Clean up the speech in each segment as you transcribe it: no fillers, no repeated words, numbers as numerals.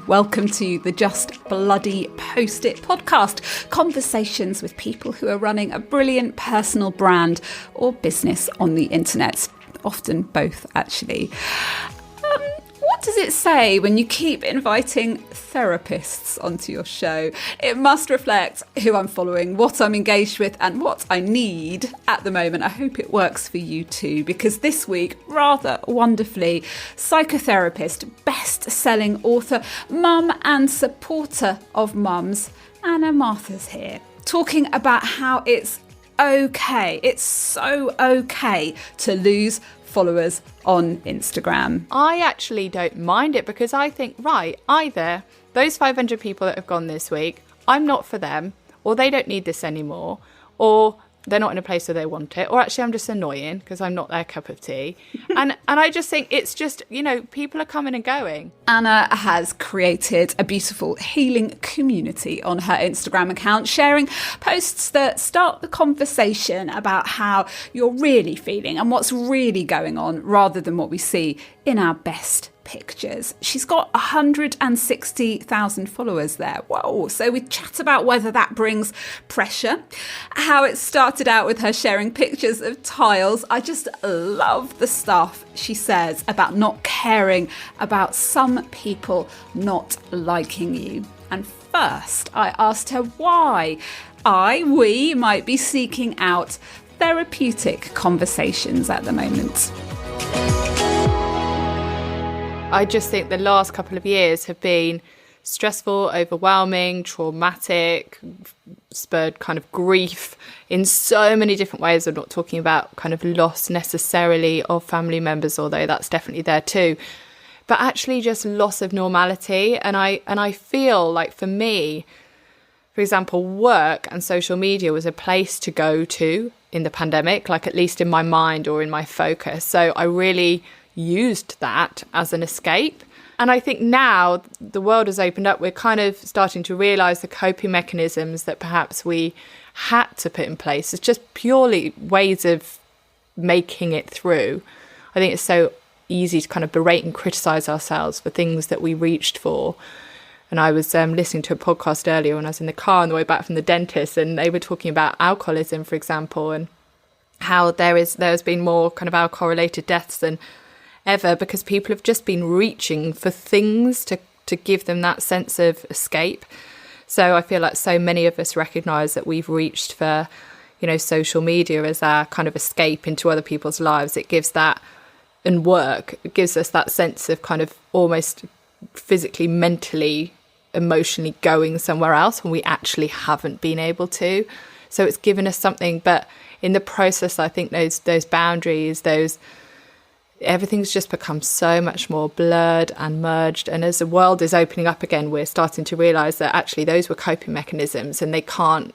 Welcome to the Just Bloody Post It podcast. Conversations with people who are running a brilliant personal brand or business on the internet. Often both, actually. What does it say when you keep inviting therapists onto your show? It must reflect who I'm following, what I'm engaged with, and what I need at the moment. I hope it works for you too, because this week, rather wonderfully, psychotherapist, best-selling author, mum and supporter of mums, Anna Mathur's here, talking about how it's so okay to lose followers on Instagram. I actually don't mind it because I think, right, either those 500 people that have gone this week, I'm not for them, or they don't need this anymore, or they're not in a place where they want it, or actually I'm just annoying because I'm not their cup of tea. And I just think it's just, people are coming and going. Anna has created a beautiful healing community on her Instagram account, sharing posts that start the conversation about how you're really feeling and what's really going on, rather than what we see in our best pictures. She's got 160,000 followers there. Whoa. So we chat about whether that brings pressure, how it started out with her sharing pictures of tiles. I just love the stuff she says about not caring about some people not liking you. And first, I asked her why we might be seeking out therapeutic conversations at the moment. I just think the last couple of years have been stressful, overwhelming, traumatic, spurred kind of grief in so many different ways. I'm not talking about kind of loss necessarily of family members, although that's definitely there too, but actually just loss of normality. And I feel like for me, for example, work and social media was a place to go to in the pandemic, like at least in my mind or in my focus. So I really used that as an escape. And I think now the world has opened up, we're kind of starting to realise the coping mechanisms that perhaps we had to put in place. It's just purely ways of making it through. I think it's so easy to kind of berate and criticise ourselves for things that we reached for. And I was listening to a podcast earlier when I was in the car on the way back from the dentist, and they were talking about alcoholism, for example, and how there's been more kind of alcohol-related deaths than ever because people have just been reaching for things to give them that sense of escape. So I feel like so many of us recognise that we've reached for, social media as our kind of escape into other people's lives. It gives that, and work, it gives us that sense of kind of almost physically, mentally, emotionally going somewhere else when we actually haven't been able to. So it's given us something, but in the process, I think those boundaries, everything's just become so much more blurred and merged. And as the world is opening up again, we're starting to realise that actually those were coping mechanisms and they can't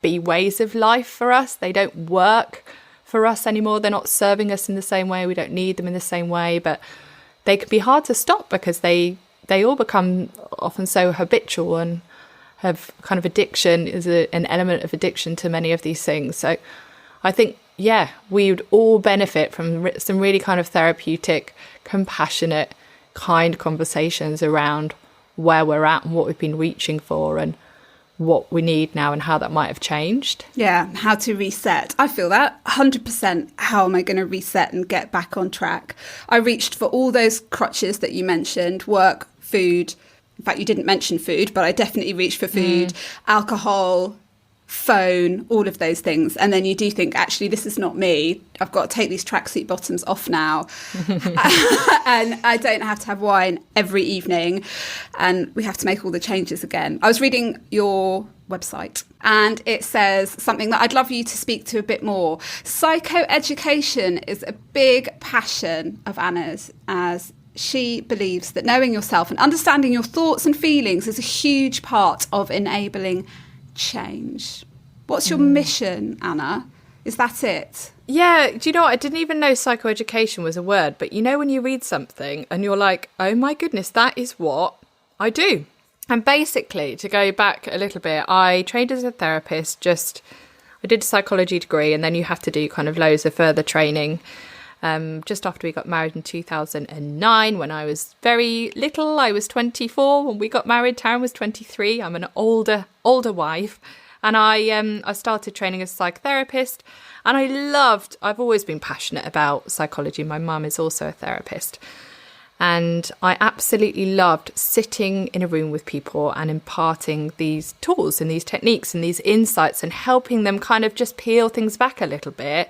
be ways of life for us. They don't work for us anymore. They're not serving us in the same way. We don't need them in the same way, but they can be hard to stop because they all become often so habitual and have kind of addiction is an element of addiction to many of these things. So I think, we would all benefit from some really kind of therapeutic, compassionate, kind conversations around where we're at and what we've been reaching for and what we need now and how that might have changed. Yeah, how to reset. I feel that 100%. How am I going to reset and get back on track? I reached for all those crutches that you mentioned, work, food. In fact, you didn't mention food, but I definitely reached for food, alcohol, phone, all of those things. And then you do think, actually, this is not me. I've got to take these tracksuit bottoms off now. And I don't have to have wine every evening. And we have to make all the changes again. I was reading your website and it says something that I'd love you to speak to a bit more. Psychoeducation is a big passion of Anna's, as she believes that knowing yourself and understanding your thoughts and feelings is a huge part of enabling change. What's your mission, Anna? Is that it? Yeah, do you know what? I didn't even know psychoeducation was a word, but when you read something and you're like, oh my goodness, that is what I do. And basically, to go back a little bit, I trained as a therapist, I did a psychology degree, and then you have to do kind of loads of further training. just after we got married in 2009, when I was very little. I was 24 when we got married. Taryn was 23. I'm an older wife. And I started training as a psychotherapist. And I've always been passionate about psychology. My mum is also a therapist. And I absolutely loved sitting in a room with people and imparting these tools and these techniques and these insights and helping them kind of just peel things back a little bit.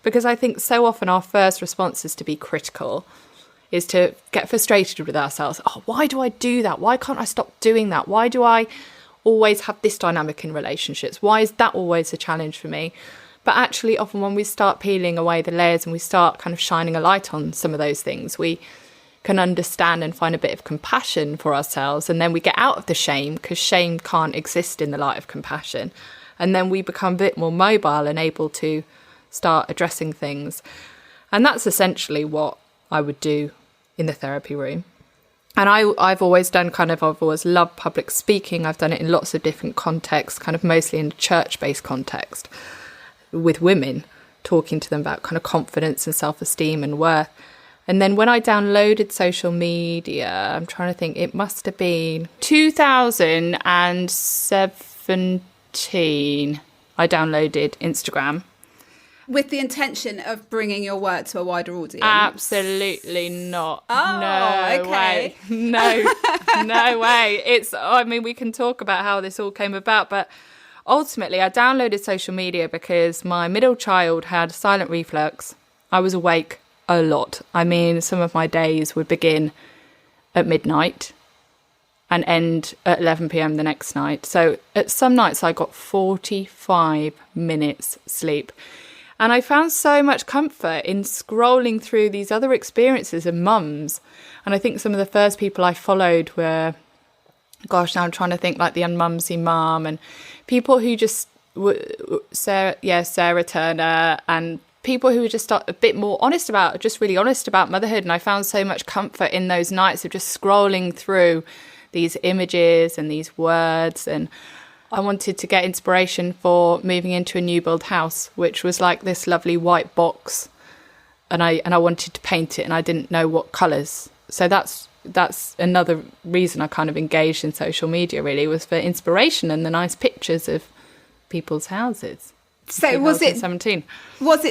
Because I think so often our first response is to be critical, is to get frustrated with ourselves. Oh, why do I do that? Why can't I stop doing that? Why do I always have this dynamic in relationships? Why is that always a challenge for me? But actually, often when we start peeling away the layers and we start kind of shining a light on some of those things, we can understand and find a bit of compassion for ourselves. And then we get out of the shame, because shame can't exist in the light of compassion. And then we become a bit more mobile and able to start addressing things. And that's essentially what I would do in the therapy room. And I've always loved public speaking. I've done it in lots of different contexts, kind of mostly in a church-based context, with women, talking to them about kind of confidence and self-esteem and worth. And then when I downloaded social media, I'm trying to think, it must have been 2017, I downloaded Instagram. With the intention of bringing your work to a wider audience? Absolutely not. Oh, no okay. way. No way. We can talk about how this all came about, but ultimately I downloaded social media because my middle child had silent reflux. I was awake a lot. I mean, some of my days would begin at midnight and end at 11 p.m. the next night. So at some nights I got 45 minutes sleep. And I found so much comfort in scrolling through these other experiences of mums. And I think some of the first people I followed were, now I'm trying to think, like the Unmumsy Mum, and people who just Sarah Turner, and people who were just a bit more really honest about motherhood. And I found so much comfort in those nights of just scrolling through these images and these words. And I wanted to get inspiration for moving into a new build house, which was like this lovely white box. And I wanted to paint it, and I didn't know what colours. So that's another reason I kind of engaged in social media, really, was for inspiration and the nice pictures of people's houses. So was it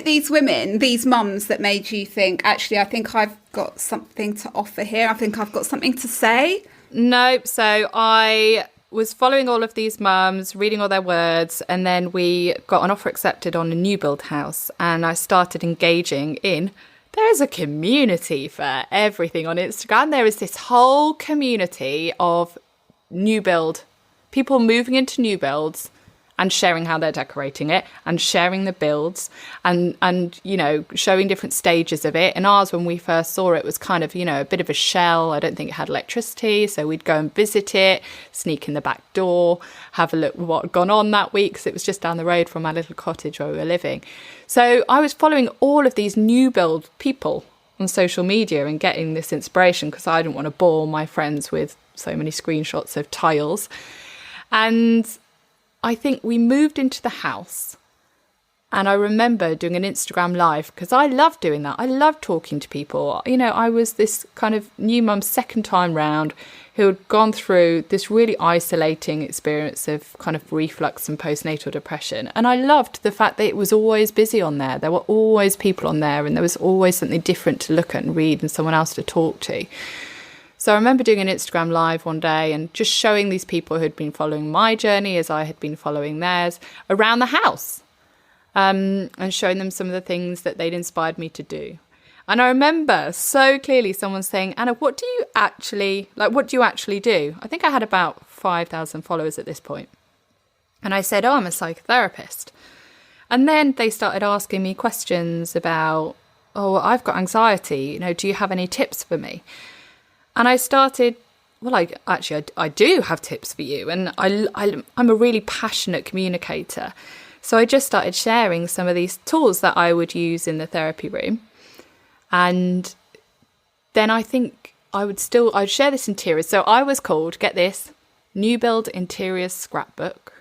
these women, these mums, that made you think, actually, I think I've got something to offer here. I think I've got something to say? No. So I was following all of these mums, reading all their words, and then we got an offer accepted on a new build house, and I started engaging in, there's a community for everything on Instagram. There is this whole community of new build, people moving into new builds and sharing how they're decorating it and sharing the builds and showing different stages of it. And ours, when we first saw it, was kind of, a bit of a shell. I don't think it had electricity. So we'd go and visit it, sneak in the back door, have a look at what had gone on that week, because it was just down the road from our little cottage where we were living. So I was following all of these new build people on social media and getting this inspiration, because I didn't want to bore my friends with so many screenshots of tiles. And I think we moved into the house, and I remember doing an Instagram live, because I love doing that. I love talking to people. I was this kind of new mum second time round who had gone through this really isolating experience of kind of reflux and postnatal depression. And I loved the fact that it was always busy on there. There were always people on there, and there was always something different to look at and read and someone else to talk to. So I remember doing an Instagram live one day and just showing these people who had been following my journey as I had been following theirs around the house, and showing them some of the things that they'd inspired me to do. And I remember so clearly someone saying, Anna, what do you actually do? I think I had about 5,000 followers at this point. And I said, I'm a psychotherapist. And then they started asking me questions about, I've got anxiety. Do you have any tips for me? And I started, I do have tips for you. And I'm a really passionate communicator. So I just started sharing some of these tools that I would use in the therapy room. And then I think I'd share this interiors. So I was called, get this, New Build Interiors Scrapbook.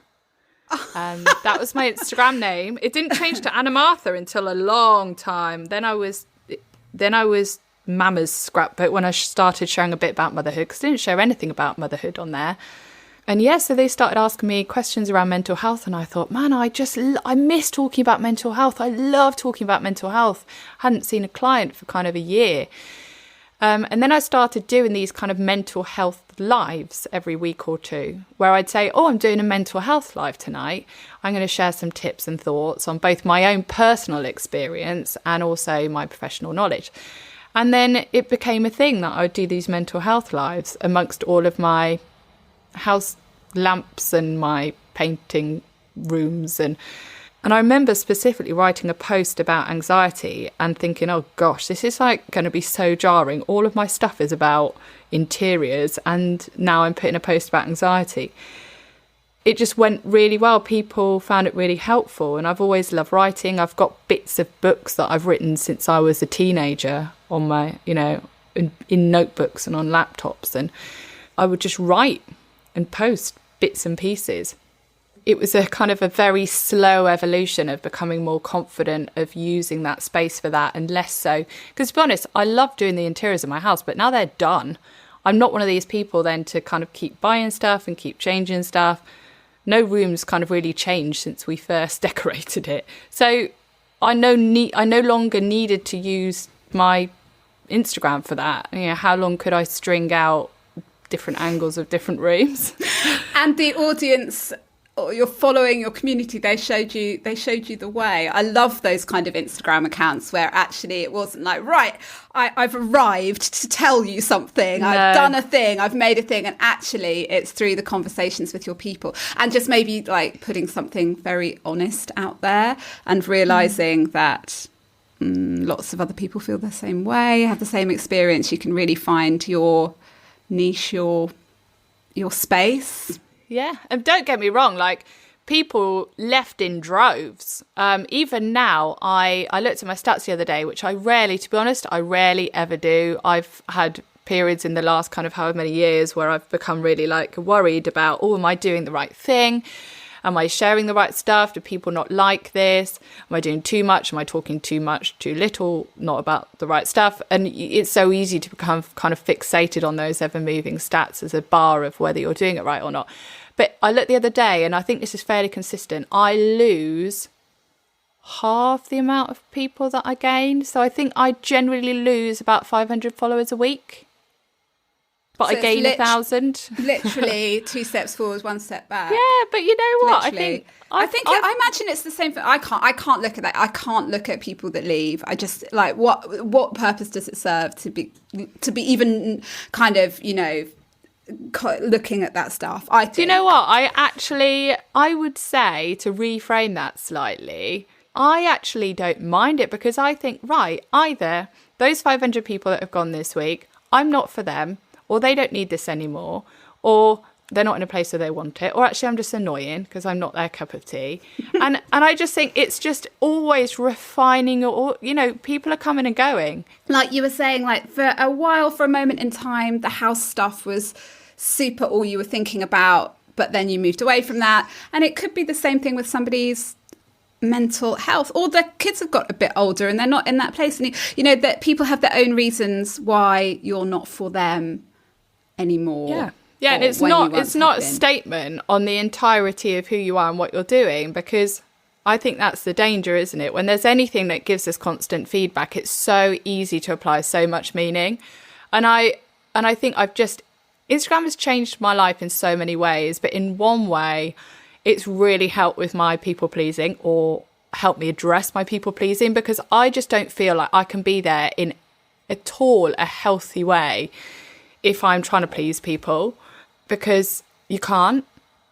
That was my Instagram name. It didn't change to Anna Mathur until a long time. Then I was then I was Mama's scrapbook when I started sharing a bit about motherhood, because I didn't share anything about motherhood on there. And yeah, so they started asking me questions around mental health, and I thought, man, I miss talking about mental health. I love talking about mental health. I hadn't seen a client for kind of a year. And then I started doing these kind of mental health lives every week or two, where I'd say, oh, I'm doing a mental health live tonight. I'm going to share some tips and thoughts on both my own personal experience and also my professional knowledge. And then it became a thing that I would do these mental health lives amongst all of my house lamps and my painting rooms. And I remember specifically writing a post about anxiety and thinking, oh gosh, this is like going to be so jarring. All of my stuff is about interiors, and now I'm putting a post about anxiety. It just went really well. People found it really helpful, and I've always loved writing. I've got bits of books that I've written since I was a teenager on my, in notebooks and on laptops, and I would just write and post bits and pieces. It was a kind of a very slow evolution of becoming more confident, of using that space for that and less so. Because to be honest, I love doing the interiors of my house, but now they're done. I'm not one of these people then to kind of keep buying stuff and keep changing stuff. No room's kind of really changed since we first decorated it. So I no longer needed to use my Instagram for that. How long could I string out different angles of different rooms? And the audience, or you're following your community, they showed you the way. I love those kind of Instagram accounts where actually it wasn't like, right, I've arrived to tell you something. No. I've done a thing, I've made a thing. And actually it's through the conversations with your people, and just maybe like putting something very honest out there and realizing that lots of other people feel the same way, have the same experience. You can really find your niche, your space. Yeah, and don't get me wrong, like people left in droves. Even now, I looked at my stats the other day, which I rarely ever do. I've had periods in the last kind of however many years where I've become really like worried about, oh, am I doing the right thing? Am I sharing the right stuff? Do people not like this? Am I doing too much? Am I talking too much, too little, not about the right stuff? And it's so easy to become kind of fixated on those ever-moving stats as a bar of whether you're doing it right or not. But I looked the other day, and I think this is fairly consistent. I lose half the amount of people that I gain. So I think I generally lose about 500 followers a week. But so I gain 1,000. Literally 2 steps forward, 1 step back. Yeah, but you know what? Literally. I imagine it's the same thing. I can't look at that. I can't look at people that leave. I just like what purpose does it serve to be even kind of, looking at that stuff? I think. Do you know what? I would say, to reframe that slightly, I actually don't mind it, because I think, right, either those 500 people that have gone this week, I'm not for them, or they don't need this anymore, or they're not in a place where they want it, or actually I'm just annoying because I'm not their cup of tea. And I just think it's just always refining, or, people are coming and going. Like you were saying, like for a while, for a moment in time, the house stuff was super all you were thinking about, but then you moved away from that. And it could be the same thing with somebody's mental health, or their kids have got a bit older and they're not in that place. And, that people have their own reasons why you're not for them anymore. Yeah, and it's not a statement on the entirety of who you are and what you're doing, because I think that's the danger, isn't it? When there's anything that gives us constant feedback, it's so easy to apply so much meaning. And I think Instagram has changed my life in so many ways, but in one way, it's really helped with my people pleasing, or helped me address my people pleasing, because I just don't feel like I can be there in at all a healthy way if I'm trying to please people, because you can't.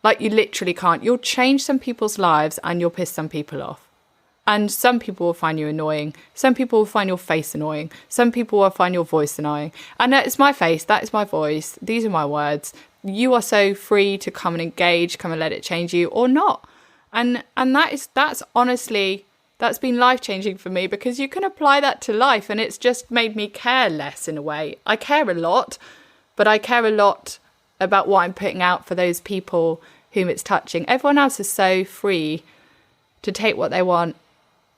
Like, you literally can't. You'll change some people's lives and you'll piss some people off. And some people will find you annoying. Some people will find your face annoying. Some people will find your voice annoying. And that is my face. That is my voice. These are my words. You are so free to come and engage, come and let it change you, or not. And that's honestly, that's been life-changing for me, because you can apply that to life, and it's just made me care less in a way. I care a lot, but I care a lot about what I'm putting out for those people whom it's touching. Everyone else is so free to take what they want,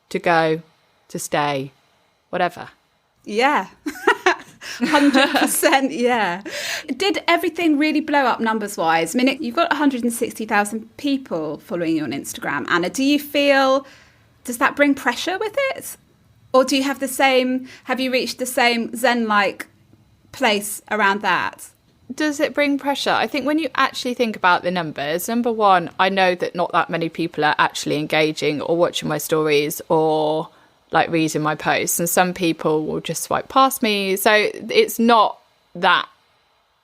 to go, to stay, whatever. Yeah. 100%, yeah. Did everything really blow up numbers-wise? I mean, you've got 160,000 people following you on Instagram. Anna, does that bring pressure with it? Or do you have have you reached the same Zen-like place around that? Does it bring pressure? I think when you actually think about the numbers, number one, I know that not that many people are actually engaging or watching my stories or like reading my posts, and some people will just swipe past me. So it's not that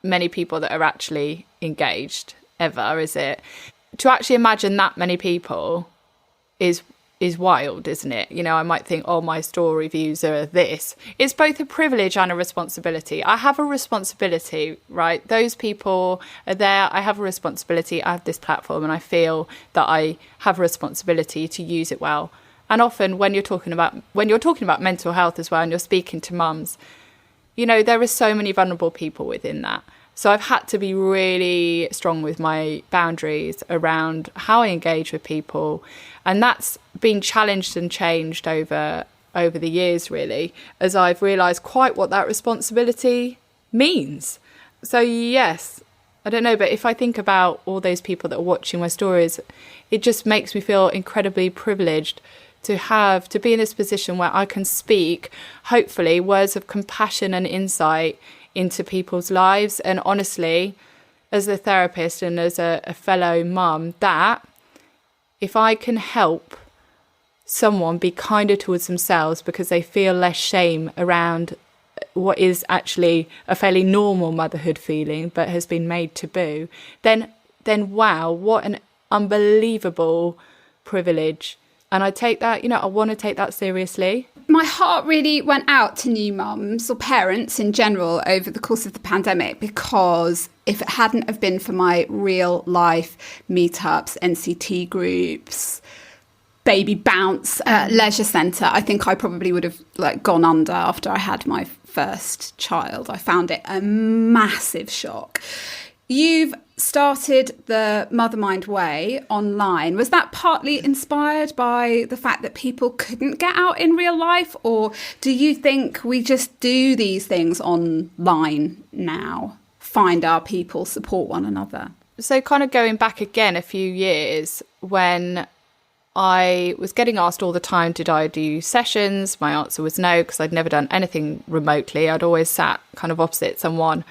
many people that are actually engaged ever, is it? To actually imagine that many people is wild, isn't it? You know, I might think, oh, my story views are this. It's both a privilege and a responsibility. I have a responsibility, right? Those people are there. I have a responsibility. I have this platform, and I feel that I have a responsibility to use it well. And often when you're talking about mental health as well, and you're speaking to mums, you know, there are so many vulnerable people within that. So I've had to be really strong with my boundaries around how I engage with people. And that's been challenged and changed over the years, really, as I've realised quite what that responsibility means. So yes, I don't know, but if I think about all those people that are watching my stories, it just makes me feel incredibly privileged to be in this position where I can speak, hopefully, words of compassion and insight into people's lives. And honestly, as a therapist and as a fellow mum, that if I can help someone be kinder towards themselves because they feel less shame around what is actually a fairly normal motherhood feeling but has been made taboo, then wow, what an unbelievable privilege. And I take that, I want to take that seriously. My heart really went out to new mums or parents in general over the course of the pandemic, because if it hadn't have been for my real life meetups, NCT groups, baby bounce leisure centre, I think I probably would have gone under after I had my first child. I found it a massive shock. You've started the Mothermind Way online. Was that partly inspired by the fact that people couldn't get out in real life? Or do you think we just do these things online now, find our people, support one another? So kind of going back again a few years, when I was getting asked all the time, did I do sessions? My answer was no, because I'd never done anything remotely. I'd always sat kind of opposite someone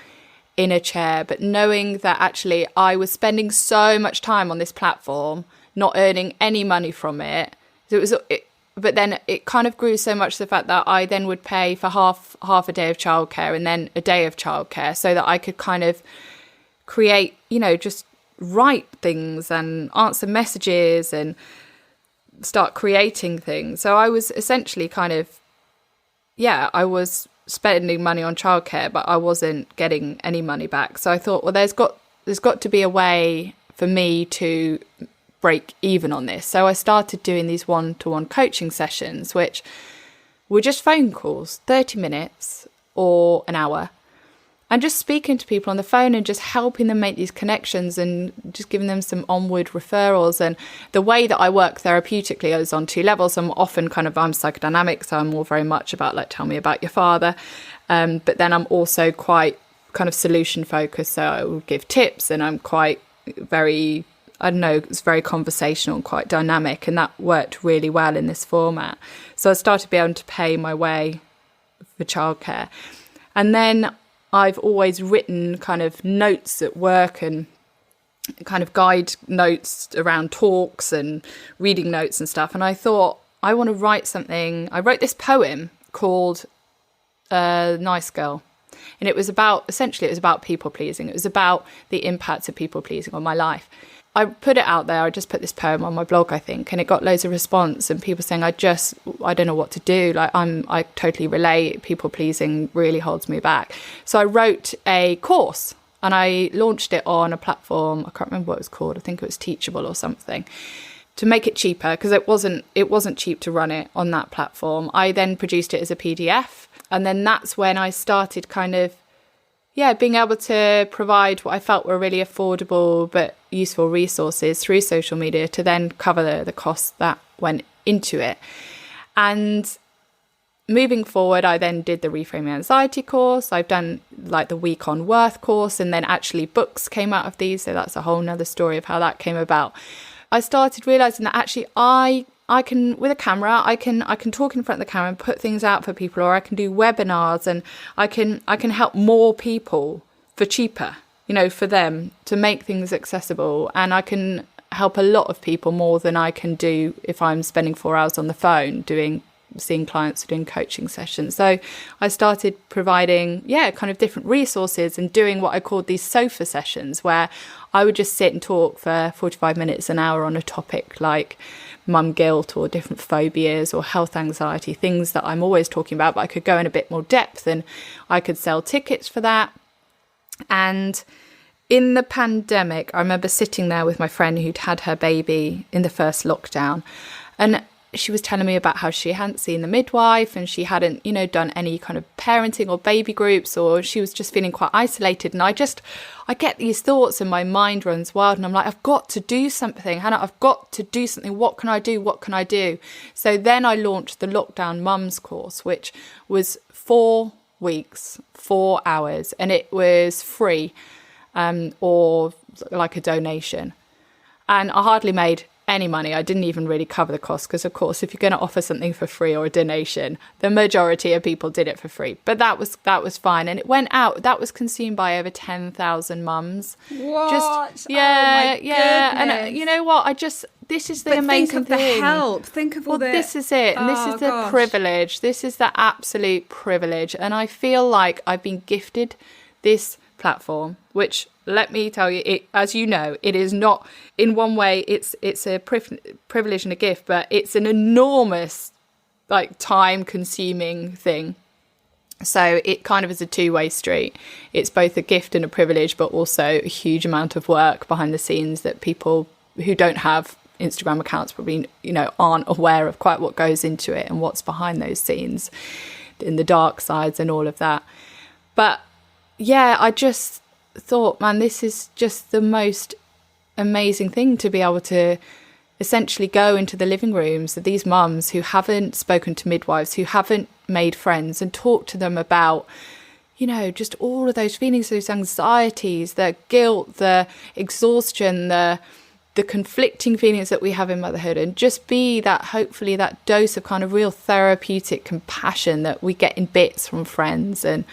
in a chair, but knowing that actually I was spending so much time on this platform, not earning any money from it. But then it kind of grew so much, the fact that I then would pay for half a day of childcare and then a day of childcare, so that I could kind of create, just write things and answer messages and start creating things. So I was essentially kind of, I was spending money on childcare, but I wasn't getting any money back. So I thought, well, there's got to be a way for me to break even on this. So I started doing these one-to-one coaching sessions, which were just phone calls, 30 minutes or an hour, and just speaking to people on the phone and just helping them make these connections and just giving them some onward referrals. And the way that I work therapeutically is on two levels. I'm psychodynamic, so I'm more very much about tell me about your father. But then I'm also quite kind of solution focused. So I will give tips, and I'm quite very, it's very conversational and quite dynamic. And that worked really well in this format. So I started to be able to pay my way for childcare. And then I've always written kind of notes at work and kind of guide notes around talks and reading notes and stuff. And I thought, I want to write something. I wrote this poem called Nice Girl. And it was about people pleasing. It was about the impact of people pleasing on my life. I put it out there. I just put this poem on my blog, I think, and it got loads of response and people saying, I don't know what to do. I totally relate. People pleasing really holds me back. So I wrote a course and I launched it on a platform. I can't remember what it was called. I think it was Teachable or something, to make it cheaper, because it wasn't cheap to run it on that platform. I then produced it as a PDF, and then that's when I started kind of being able to provide what I felt were really affordable but useful resources through social media to then cover the costs that went into it. And moving forward, I then did the Reframing Anxiety course. I've done like the Week on Worth course, and then actually books came out of these. So that's a whole nother story of how that came about. I started realizing that actually I can, with a camera, I can talk in front of the camera and put things out for people, or I can do webinars, and I can help more people for cheaper, you know, for them to make things accessible. And I can help a lot of people more than I can do if I'm spending 4 hours on the phone seeing clients, doing coaching sessions. So I started providing, kind of different resources and doing what I called these sofa sessions, where I would just sit and talk for 45 minutes, an hour on a topic like mum guilt or different phobias or health anxiety, things that I'm always talking about, but I could go in a bit more depth, and I could sell tickets for that. And in the pandemic, I remember sitting there with my friend who'd had her baby in the first lockdown, and she was telling me about how she hadn't seen the midwife, and she hadn't, you know, done any kind of parenting or baby groups, or she was just feeling quite isolated. And I get these thoughts and my mind runs wild, and I'm like, I've got to do something, Hannah, I've got to do something. What can I do? What can I do? So then I launched the Lockdown Mums course, which was 4 weeks, 4 hours, and it was free, or like a donation. And I hardly made any money. I didn't even really cover the cost, because of course if you're going to offer something for free or a donation, the majority of people did it for free. But that was fine, and it went out. That was consumed by over 10,000 mums. What? Yeah. Goodness. And you know what? This is the amazing thing. Think of the help. Think of all the... This is it. And this is the privilege. This is the absolute privilege. And I feel like I've been gifted this platform, which, let me tell you, it, as you know, it is not, in one way, it's a privilege and a gift, but it's an enormous, like, time-consuming thing. So it kind of is a two-way street. It's both a gift and a privilege, but also a huge amount of work behind the scenes that people who don't have Instagram accounts probably, you know, aren't aware of quite what goes into it and what's behind those scenes, in the dark sides and all of that. But yeah, I just thought, man, this is just the most amazing thing, to be able to essentially go into the living rooms of these mums who haven't spoken to midwives, who haven't made friends, and talk to them about, you know, just all of those feelings, those anxieties, the guilt, the exhaustion, the conflicting feelings that we have in motherhood, and just be that, hopefully, that dose of kind of real therapeutic compassion that we get in bits from friends and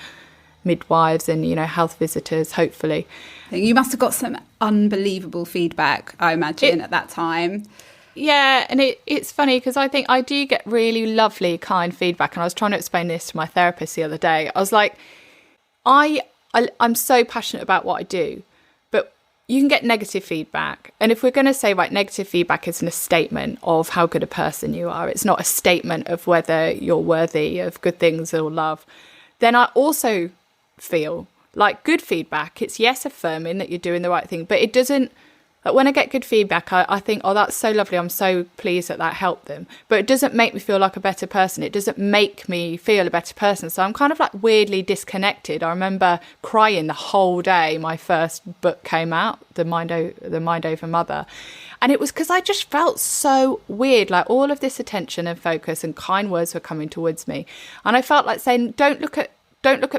midwives and, you know, health visitors, hopefully. You must have got some unbelievable feedback, I imagine, at that time. Yeah, and it's funny because I think I do get really lovely, kind feedback. And I was trying to explain this to my therapist the other day. I was like, I'm so passionate about what I do, but you can get negative feedback. And if we're going to say, right, negative feedback isn't a statement of how good a person you are, it's not a statement of whether you're worthy of good things or love, then I also feel like good feedback, it's affirming that you're doing the right thing, but it doesn't, like, when I get good feedback, I think, oh, that's so lovely, I'm so pleased that helped them, but it doesn't make me feel like a better person. It doesn't make me feel a better person. So I'm kind of like weirdly disconnected. I remember crying the whole day my first book came out, the Mind Over Mother, and it was because I just felt so weird, like all of this attention and focus and kind words were coming towards me, and I felt like saying, don't look at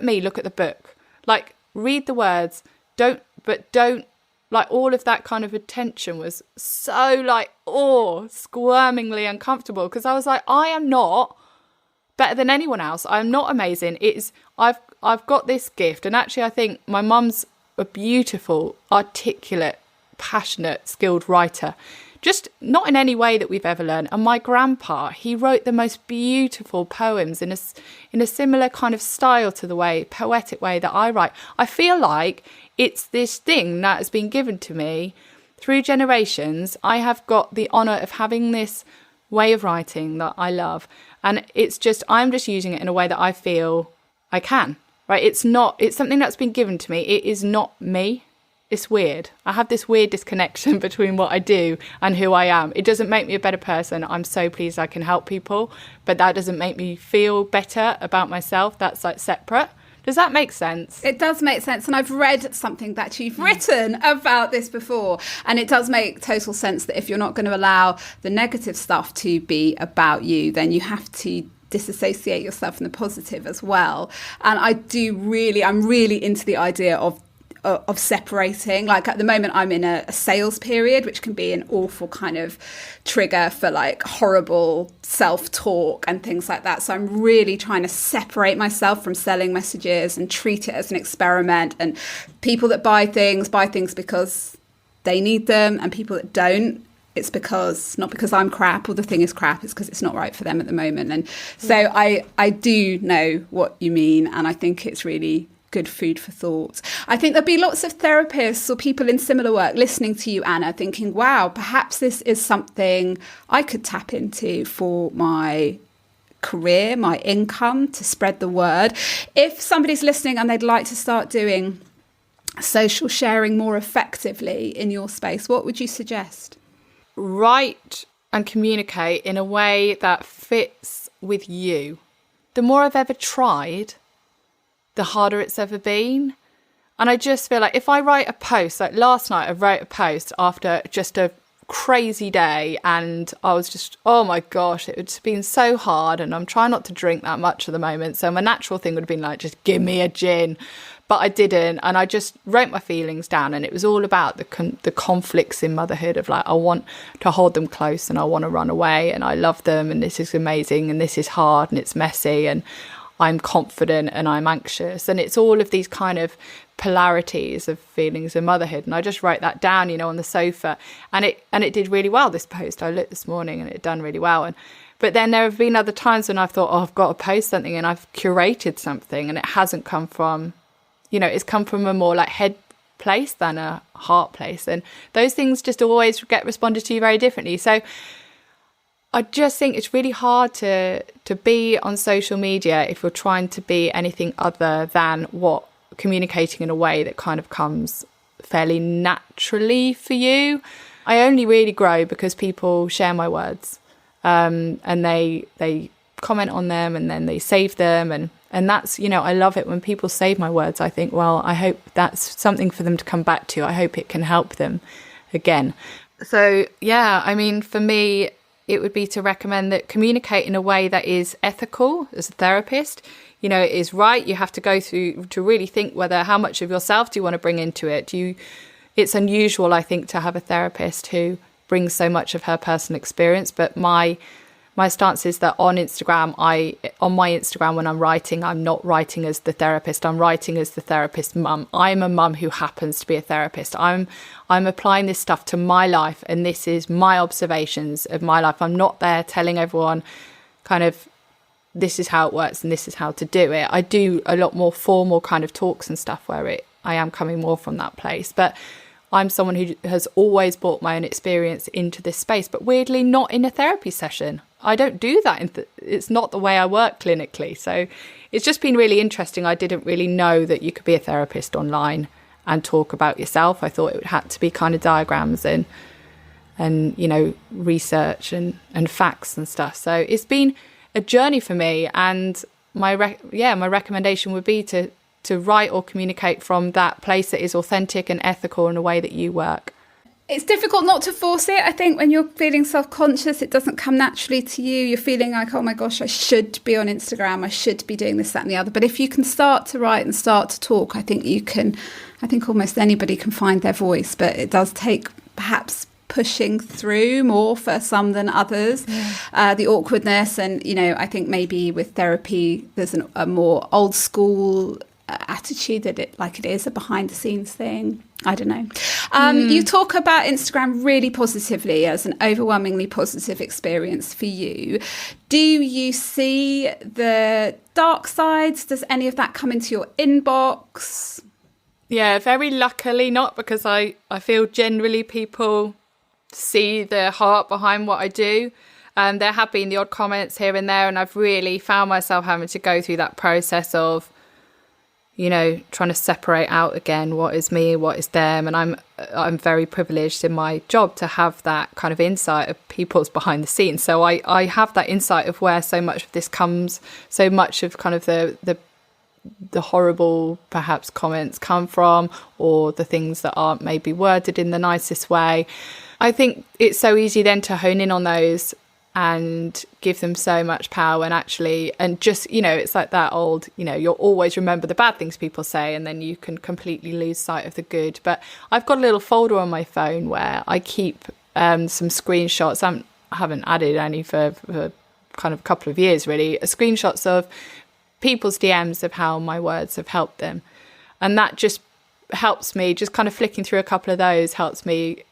me, look at the book. Like, read the words, don't, like, all of that kind of attention was so, like, squirmingly uncomfortable, because I was like, I am not better than anyone else. I'm not amazing. I've got this gift. And actually, I think my mum's a beautiful, articulate, passionate, skilled writer. Just not in any way that we've ever learned. And my grandpa, he wrote the most beautiful poems in a similar kind of style to the poetic way that I write. I feel like it's this thing that has been given to me through generations. I have got the honour of having this way of writing that I love. And I'm just using it in a way that I feel I can, right? It's something that's been given to me. It is not me. It's weird. I have this weird disconnection between what I do and who I am. It doesn't make me a better person. I'm so pleased I can help people, but that doesn't make me feel better about myself. That's like separate. Does that make sense? It does make sense. And I've read something that you've written about this before. And it does make total sense that if you're not going to allow the negative stuff to be about you, then you have to disassociate yourself from the positive as well. And I'm really into the idea of separating. Like at the moment I'm in a sales period, which can be an awful kind of trigger for like horrible self-talk and things like that. So I'm really trying to separate myself from selling messages and treat it as an experiment. And people that buy things because they need them, and people that don't, it's not because I'm crap or the thing is crap, it's because it's not right for them at the moment. And so I do know what you mean, and I think it's really good food for thought. I think there'll be lots of therapists or people in similar work listening to you, Anna, thinking, wow, perhaps this is something I could tap into for my career, my income, to spread the word. If somebody's listening and they'd like to start doing social sharing more effectively in your space, what would you suggest? Write and communicate in a way that fits with you. The more I've ever tried, the harder it's ever been. And I just feel like if I write a post, like last night I wrote a post after just a crazy day, and I was just, oh my gosh, it's been so hard, and I'm trying not to drink that much at the moment, so my natural thing would have been like, just give me a gin. But I didn't, and I just wrote my feelings down, and it was all about the conflicts in motherhood of like, I want to hold them close and I want to run away, and I love them, and this is amazing, and this is hard, and it's messy, and I'm confident and I'm anxious. And it's all of these kind of polarities of feelings in motherhood. And I just wrote that down, on the sofa, and it did really well, this post. I looked this morning and it had done really well. But then there have been other times when I've thought, oh, I've got to post something, and I've curated something, and it hasn't come from, it's come from a more like head place than a heart place. And those things just always get responded to very differently. So I just think it's really hard to be on social media if you're trying to be anything other than communicating in a way that kind of comes fairly naturally for you. I only really grow because people share my words, and they comment on them, and then they save them, and that's, I love it when people save my words. I think, well, I hope that's something for them to come back to. I hope it can help them again. So yeah, I mean, for me, it would be to recommend that communicate in a way that is ethical as a therapist. It is right. You have to go through to really think how much of yourself do you want to bring into it. It's unusual, I think, to have a therapist who brings so much of her personal experience. But my stance is that on my Instagram, when I'm writing, I'm not writing as the therapist. I'm writing as the therapist mum. I'm a mum who happens to be a therapist. I'm applying this stuff to my life, and this is my observations of my life. I'm not there telling everyone kind of this is how it works and this is how to do it. I do a lot more formal kind of talks and stuff where I am coming more from that place. But I'm someone who has always brought my own experience into this space, but weirdly not in a therapy session. I don't do that. It's not the way I work clinically. So it's just been really interesting. I didn't really know that you could be a therapist online and talk about yourself. I thought it had to be kind of diagrams and research and facts and stuff. So it's been a journey for me. And my recommendation would be to write or communicate from that place that is authentic and ethical in a way that you work. It's difficult not to force it. I think when you're feeling self-conscious, it doesn't come naturally to you. You're feeling like, oh my gosh, I should be on Instagram. I should be doing this, that and the other. But if you can start to write and start to talk, I think almost anybody can find their voice. But it does take perhaps pushing through more for some than others, the awkwardness. And, I think maybe with therapy, there's a more old school attitude that it is a behind the scenes thing. I don't know. You talk about Instagram really positively as an overwhelmingly positive experience for you. Do you see the dark sides? Does any of that come into your inbox? Yeah, very luckily not, because I feel generally people see the heart behind what I do. There have been the odd comments here and there, and I've really found myself having to go through that process of trying to separate out again what is me, what is them. And I'm very privileged in my job to have that kind of insight of people's behind the scenes. So I have that insight of where so much of this comes, so much of kind of the horrible perhaps comments come from, or the things that aren't maybe worded in the nicest way. I think it's so easy then to hone in on those and give them so much power. And actually, and just, you know, it's like that old, you know, you'll always remember the bad things people say, and then you can completely lose sight of the good. But I've got a little folder on my phone where I keep some screenshots. I haven't added any for kind of a couple of years, really, screenshots of people's DMs of how my words have helped them. And that just helps me, just kind of flicking through a couple of those helps me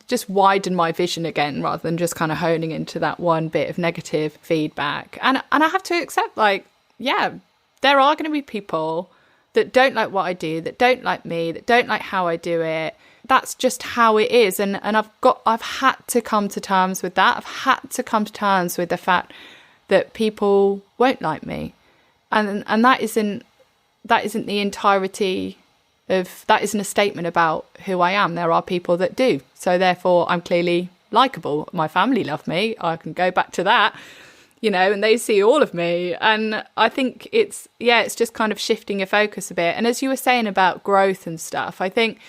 just widen my vision again, rather than just kind of honing into that one bit of negative feedback. And I have to accept, like, yeah, there are going to be people that don't like what I do, that don't like me, that don't like how I do it. That's just how it is. And I've had to come to terms with that. I've had to come to terms with the fact that people won't like me. And that isn't the entirety of, that isn't a statement about who I am. There are people that do. So therefore I'm clearly likable. My family love me. I can go back to that, you know, and they see all of me. And I think it's just kind of shifting your focus a bit. And as you were saying about growth and stuff, I think,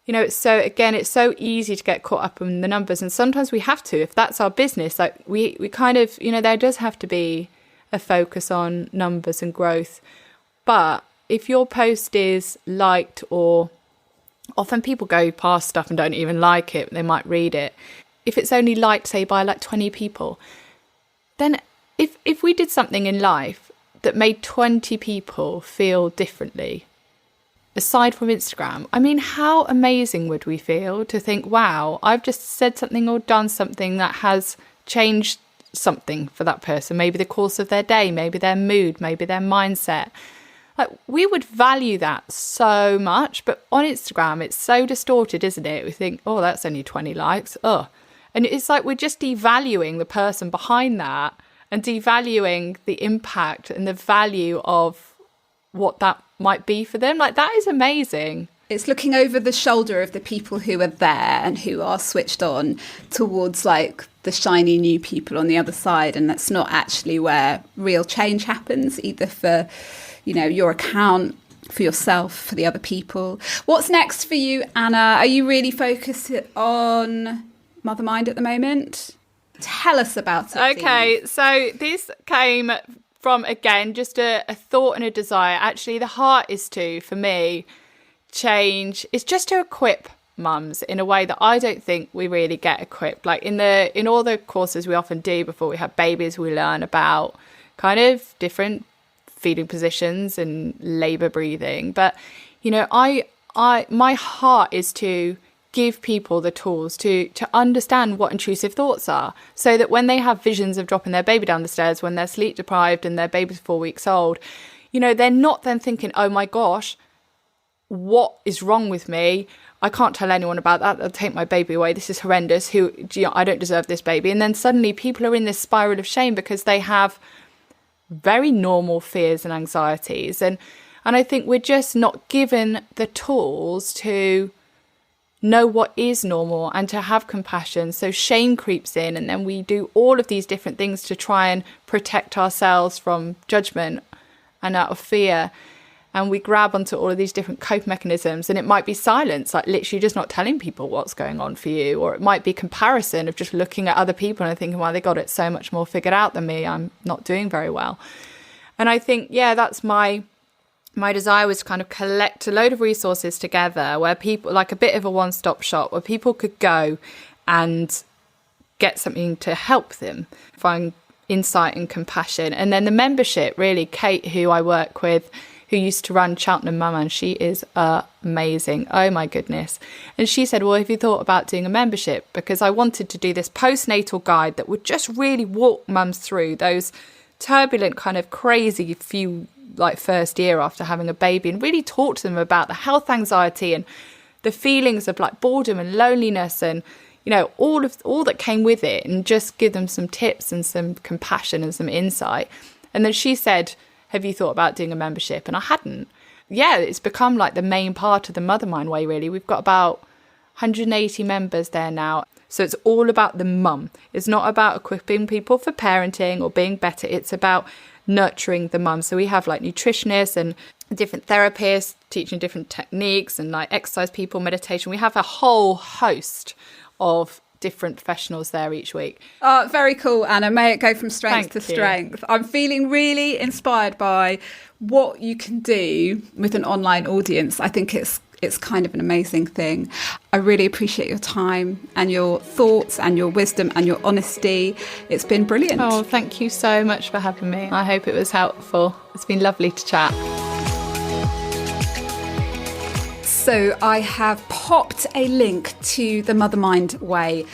you know, it's so easy to get caught up in the numbers. And sometimes we have to, if that's our business, like we kind of, you know, there does have to be a focus on numbers and growth. But if your post is liked, or often people go past stuff and don't even like it, they might read it. If it's only liked, say, by like 20 people, then if we did something in life that made 20 people feel differently, aside from Instagram, I mean, how amazing would we feel to think, wow, I've just said something or done something that has changed something for that person, maybe the course of their day, maybe their mood, maybe their mindset. Like, we would value that so much, but on Instagram, it's so distorted, isn't it? We think, oh, that's only 20 likes. Oh, and it's like we're just devaluing the person behind that and devaluing the impact and the value of what that might be for them. Like, that is amazing. It's looking over the shoulder of the people who are there and who are switched on towards like the shiny new people on the other side. And that's not actually where real change happens, either for, you know, your account, for yourself, for the other people. What's next for you, Anna? Are you really focused on Mother Mind at the moment? Tell us about it. Okay, please. So this came from, again, just a thought and a desire. Actually, the heart is to, for me, change is just to equip mums in a way that I don't think we really get equipped. Like in all the courses we often do before we have babies, we learn about kind of different feeding positions and labor breathing. But, you know, my heart is to give people the tools to understand what intrusive thoughts are, so that when they have visions of dropping their baby down the stairs when they're sleep deprived and their baby's 4 weeks old, you know, they're not then thinking, oh my gosh, what is wrong with me? I can't tell anyone about that. They'll take my baby away. This is horrendous. I don't deserve this baby. And then suddenly people are in this spiral of shame because they have very normal fears and anxieties. And I think we're just not given the tools to know what is normal and to have compassion. So shame creeps in, and then we do all of these different things to try and protect ourselves from judgment and out of fear. And we grab onto all of these different cope mechanisms, and it might be silence, like literally just not telling people what's going on for you. Or it might be comparison of just looking at other people and thinking, well, they got it so much more figured out than me. I'm not doing very well. And I think, yeah, that's my desire, was to kind of collect a load of resources together where people, like a bit of a one-stop shop, where people could go and get something to help them find insight and compassion. And then the membership, really, Kate, who I work with, who used to run Cheltenham Mama, and she is amazing. Oh my goodness. And she said, well, have you thought about doing a membership? Because I wanted to do this postnatal guide that would just really walk mums through those turbulent, kind of crazy few, like, first year after having a baby, and really talk to them about the health anxiety and the feelings of like boredom and loneliness and, you know, all that came with it, and just give them some tips and some compassion and some insight. And then she said, have you thought about doing a membership? And I hadn't. Yeah, it's become like the main part of the Mother Mind way, really. We've got about 180 members there now. So it's all about the mum. It's not about equipping people for parenting or being better. It's about nurturing the mum. So we have like nutritionists and different therapists teaching different techniques, and like exercise people, meditation. We have a whole host of different professionals there each week. Very cool, Anna. May it go from strength Thank to you. strength. I'm feeling really inspired by what you can do with an online audience. I think it's kind of an amazing thing. I really appreciate your time and your thoughts and your wisdom and your honesty. It's been brilliant. Oh, thank you so much for having me. I hope it was helpful. It's been lovely to chat. So I have popped a link to the Mother Mind Way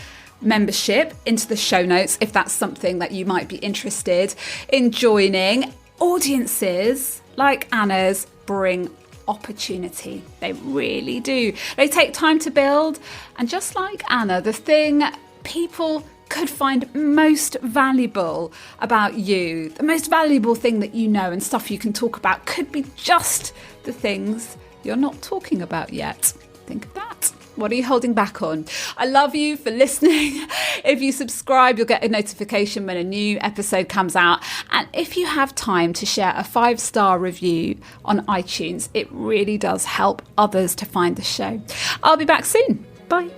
membership into the show notes if that's something that you might be interested in joining. Audiences like Anna's bring opportunity. They really do. They take time to build, and just like Anna, the thing people could find most valuable about you, the most valuable thing that you know and stuff you can talk about, could be just the things you're not talking about yet. Think of that. What are you holding back on? I love you for listening. If you subscribe, you'll get a notification when a new episode comes out. And if you have time to share a 5-star review on iTunes, it really does help others to find the show. I'll be back soon. Bye.